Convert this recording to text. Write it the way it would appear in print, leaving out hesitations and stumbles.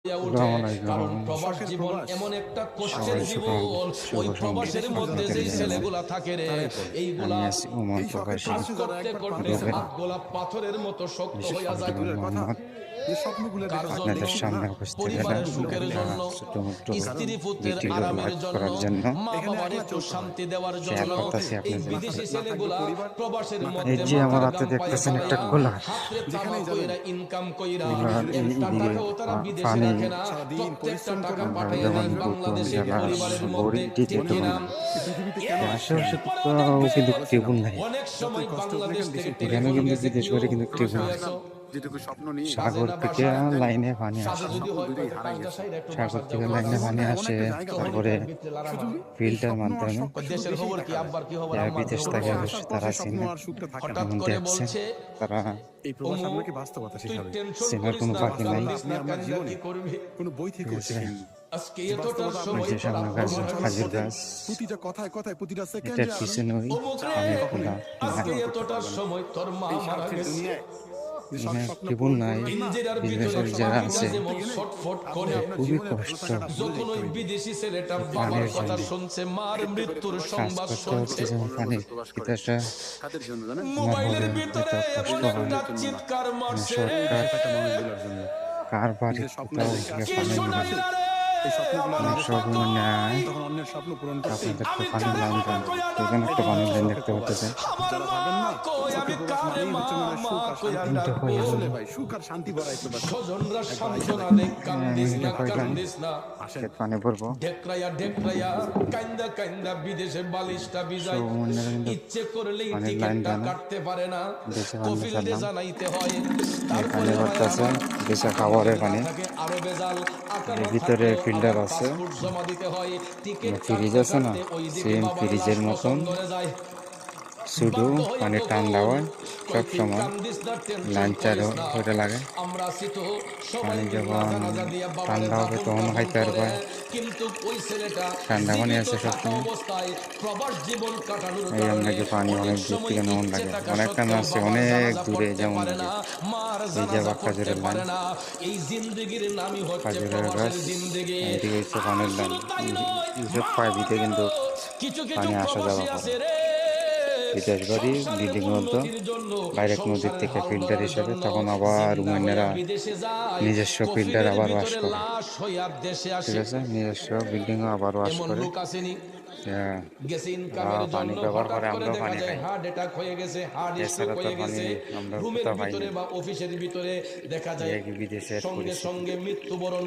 উঠে। কারণ আসসালামু প্রবাস শখের জীবন প্রবাস। এমন একটা কষ্টের সবাই জীবন। শুভ ওই সন্ধ্যা। প্রবাসের বিদেশ মধ্যে প্রবাসে যেই যারা যায় ছেলেগুলা থাকে রে, তারাই বলে। এইগুলা এই শখের কাজ প্রবাসে যারা করতে একবার পা করতে দিয়েছে না, হাতগুলা পাথরের মতো শক্ত হইয়া সত্যি যায়। দূরের কথা, যে স্বপ্নগুলো কার দেখা জন্য? যাচ্ছিল না, সেই পরিবারের স্বপ্নগুলো সুখের এখন দেখা জন্য, যাচ্ছে। কারণ স্ত্রী পুত্রের পৃথিবীতে আরামের জন্য, মা এখানে বাবার একলা একটু চলতে হয়। শান্তি দেওয়ার কারো জন্য মতে এই না বিদেশি থাকলে ছেলেগুলা পরিবার, প্রবাসের না থাকলে মধ্যে মা। মাথার গাম পায়ে ফালাইয়া যেখানেই হাতে তামা যেখানেই যাবেন কইরা ইনকাম কইরা পৃথিবী জুড়ে একটা টাকাও তারা বিদেশে রাখে না। সারাদিন প্রত্যেকটা পরিশ্রম টাকা করবেন, পাঠাইয়া দেয় আসবেন, বাংলাদেশে দেখবেন পরিবারের মধ্যে, ঠিক মনে কিনা? হবে যে পৃথিবীতে কেন আসলাম, এরপরেও দেখবেন যে ভালো ছিলাম না। অনেক যতই সময় কষ্ট হোক না বাংলাদেশ কেন থেকে দেশে ফিরে টেলিফোন আসলাম। গেছে, কিও প্রবাসে কই আসলাম আছো? যেটুকু স্বপ্ন নিয়ে, কাজে না বাসায়? সব সাথে যদি স্বপ্ন হয় দুটোই কয়তো হারাই কাজটা গেছে। সাইরা একটু বাসার যাও। তোমার জীবনটায় এমন একটা জায়গা তখনই পাবে, তার ভিতরে লারাম শুধু হয়। এই স্বপ্ন আর শখটা শুধু দেশের দেশেই খবর কি, দেখা যায়। আব্বার কি খবর, আম্মার কি খবর? প্রবাসে আসার পর সেই স্বপ্ন আর সুখটা থাকে না। হঠাৎ করে বলছে, এই প্রবাস অমুক, আপনাকে বাস্তবতা তুই শেখাবে। টেনশন করিস না, বাস্তবতা কান্দিস আপনি না, আপনার কান্দা জীবনে কি করবি? কোনো বই থেকেও শেখেননি। আজকে যে এতটার বাস্তবতা সময় আপনাকে তোর আব্বা জীবন মারা চলার গেছে। পথে প্রতিটা কথায় কথায়, প্রতিটা সেকেন্ডে আপনি অমুক রে, আপনি কখনোই আজকে কল্পনা করতে এতটার পারবেন না। সময় তোর মা এই মারা স্বার্থের গেছে। দুনিয়ায় যে সব স্বপ্ন পূরণ করবেন না, পিঞ্জেরার এই ভিতরে সব স্বপ্ন পাখিটা পূরণ যেমন করতে গেলে ছটফট আপনি করে, আপনার জীবনে ভালো থাকাটা ভুলে যখন যেতে ওই হইবে। বিদেশি ছেলেটা এই বাবার প্রবাস কথা জীবনে শুনছে, মার একটু করে মৃত্যুর প্রবাস সংবাদ শুনছে, 15 বছর প্রবাস করে। কাদের জন্য জানেন? মোবাইলের ভিতরে এমন দেশের একটা মানুষের জন্য না, চিৎকার মারছে রে, বিদেশে থাকা মানুষগুলোর জন্য। নিজের স্বপ্ন দেখে কি আসলে যখন শোনালি আসে, না রে? এই স্বপ্নগুলো আর নিজের থাকে না। কই? তখন অন্যের স্বপ্ন পূরণ করতেই আমি কারে নিজের মামা জীবনটা কইয়া লাগে। ডাকবো? এই জন্য শখের প্রবাস। আমার যারা মা ভাবেন না কই, শখের আমি প্রবাস কারে মানেই হচ্ছে মনে হয় মামা সুখ আর কইয়া শান্তি। ডাকবো? আসলে ভাই সুখ আর শান্তি ভরা এই প্রবাসে। স্বজনরা একবার আইসা সান্ত্বনা দেখেন। দে, কান্দিস না, কান্দিস না। আসেন। ঢেকরাইয়া ঢেকরাইয়া কাইন্দা কাইন্দা বিদেশে বালিশটা ভিজাই, ইচ্ছে করলেই টিকেটটা কাটতে পারে না, কফিল দিয়ে জানাইতে হয়। তারপরে খাবারের পানি থাকে আরো বেজাল, আকানো ভিতরে থাকলেও ফিল্টার আবার আছে, পাসপোর্ট জমা দিতে হয়। টিকেট ফ্রিজ কাটতে আছে না, কাটতে ওইদিকে সেম বাবার ফ্রিজের লাশ মতন, ধরে যায়। শুধু বাধ্য হইয়া পানি তখন ঠান্ডা হয় কয় সব তুই সময়। কান্দিস না, টেনশন লাঞ্চার করিস না, ওইটা লাগে, আমরা আছি তো, সবাই পানি মিল্লা যখন জানাজা দিয়ে বাবারে ঠান্ডা হবে দাফন তখন কাফন খাইতে করে। পারবা। কিন্তু ওই ছেলেটা ঠান্ডা পানি জীবিত আছে থাকা সবসময়। অবস্থায় প্রবাস জীবন কাটানোর এই কারণে আপনাকে পানি অনেক অনেক দূর সময় থেকে নেওয়ান ইচ্ছে লাগে, থাকা অনেকখানে সত্ত্বেও আছে, বাবার অনেক জানাজা দূরে পড়তে যেমন পারে না, মার এই যে জানাজা পড়তে বাক্কাজুরের লাইন, পারে না। এই জিন্দেগির নামই হচ্ছে খাজুরের প্রবাসের গাছ, জিন্দেগি। এদিকে হচ্ছে আর পানির লাইন। শুধু তাই নয়, এইসব মা পাইপিতে কিন্তু কিছু কিছু পানি আসা প্রবাসী যাওয়া করে। আছে রে, বিদেশ বাড়ি সংসারের বিল্ডিং মধ্যে উন্নতির জন্য, ডাইরেক্ট নদীর সংসারের থেকে হাল ফিল্টার ধরার হিসেবে, জন্য তখন আবার জিন্দা হইয়া উমেনেরা বিদেশে যায়, নিজস্ব ফিল্টার কফিলের আবার ওয়াশ ভিতরে করে, লাশ হইয়া দেশে ঠিক আসে। আছে, নিজস্ব বিল্ডিংও আবার ওয়াশ এমন করে। লোক আসেনি হ্যাঁ, গেছে ওরা ইনকামের পানি জন্য, ব্যবহার হঠাৎ করে, করে আমরাও দেখা পানি যায় খাই, হার্ট অ্যাটাক হয়ে গেছে, হার্ট স্ট্রোক এছাড়া তো হয়ে পানি গেছে। আমরা রুমের কোথাও ভিতরে পাইনি। বা অফিসের ভিতরে দেখা যায় বিদেশের সঙ্গে পরিস্থিতি। সঙ্গে মৃত্যুবরণ